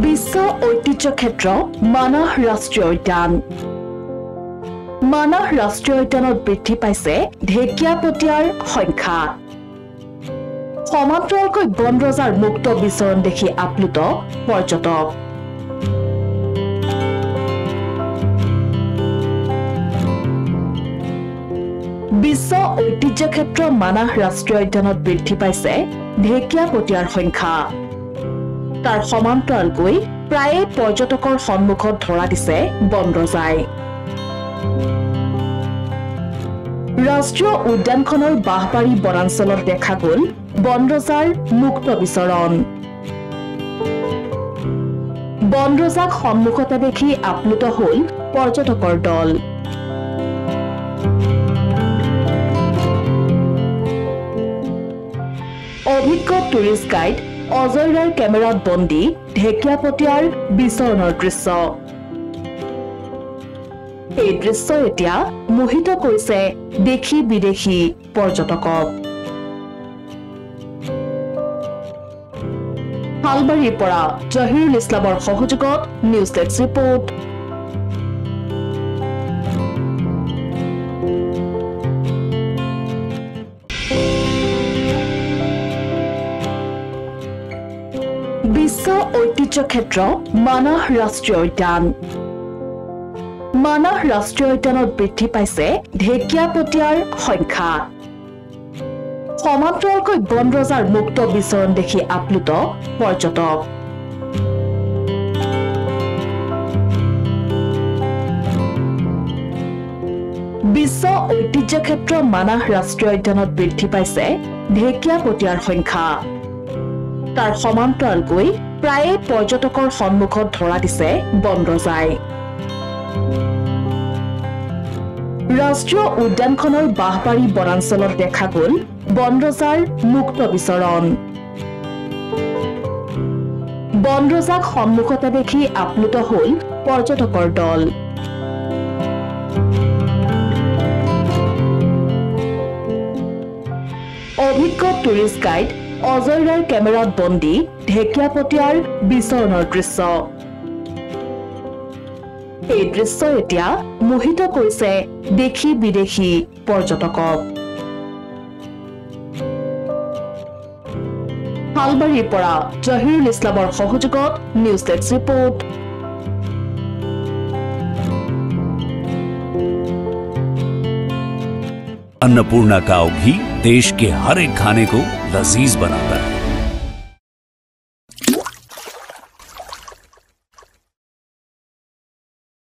বিশ্ব ঐতিহ্য ক্ষেত্ৰ মানাহ ৰাষ্ট্ৰীয় উদ্যান। মানাহ ৰাষ্ট্ৰীয় উদ্যানত বৃদ্ধি পাইছে ঢেকীয়াপতীয়াৰ সংখ্যা। সমান্তৰালকৈ বন ৰজাৰ মুক্ত বিচৰণ দেখি আপ্লুত পৰ্যটক। বিশ্ব ঐতিহ্য ক্ষেত্ৰ মানাহ ৰাষ্ট্ৰীয় উদ্যানত বৃদ্ধি পাইছে ঢেকীয়াপতীয়াৰ সংখ্যা। তাৰ সমান্তৰালকৈ প্ৰায়ে পৰ্যটকৰ সন্মুখত ধৰা দিছে বন ৰজাই। ৰাষ্ট্ৰীয় উদ্যানখনৰ বাঁহবাৰী বনাঞ্চলত দেখা গ'ল বন ৰজাৰ মুক্ত বিচৰণ। বন ৰজাক সন্মুখতে দেখি আপ্লুত হ'ল পৰ্যটকৰ দল। অভিজ্ঞ টুৰিষ্ট গাইড অজয় ৰায়ৰ কেমেৰাত বন্দী ঢেকীয়াপতীয়াৰ বিচৰণৰ দৃশ্য। এই দৃশ্য এতিয়া মোহিত কৰিছে দেশী বিদেশী পৰ্যটকক। শালবাৰীৰ পৰা জহিৰুল ইছলামৰ সহযোগত নিউজ ডেস্ক ৰিপৰ্ট। বিশ্ব ঐতিহ্য ক্ষেত্ৰ মানাহ ৰাষ্ট্ৰীয় উদ্যান। মানাহ ৰাষ্ট্ৰীয় উদ্যানত বৃদ্ধি পাইছে ঢেকীয়াপতীয়াৰ সংখ্যা। সমান্তৰালকৈ বন ৰজাৰ মুক্ত বিচৰণ দেখি আপ্লুত পৰ্যটক। বিশ্ব ঐতিহ্য ক্ষেত্ৰ মানাহ ৰাষ্ট্ৰীয় উদ্যানত বৃদ্ধি পাইছে ঢেকীয়াপতীয়াৰ সংখ্যা। তাৰ সমান্তৰালকৈ প্ৰায়ে পৰ্যটকৰ সন্মুখত ধৰা দিছে বন ৰজাই। ৰাষ্ট্ৰীয় উদ্যানখনৰ বাঁহবাৰী বনাঞ্চলত দেখা গ'ল বন ৰজাৰ মুক্ত বিচৰণ। বন ৰজাক সন্মুখতে দেখি আপ্লুত হ'ল পৰ্যটকৰ দল। অভিজ্ঞ টুৰিষ্ট গাইড অজয় ৰায়ৰ কেমেৰাত বন্দী ঢেকীয়াপতীয়াৰ বিচৰণৰ দৃশ্য। এই দৃশ্য এতিয়া মোহিত কৰিছে দেশী বিদেশী পৰ্যটকক। শালবাৰীৰ পৰা জহিৰুল ইছলামৰ সহযোগত নিউজ ডেস্ক ৰিপৰ্ট। अन्नपूर्णा काव घी देश के हर एक खाने को लजीज बनाता है।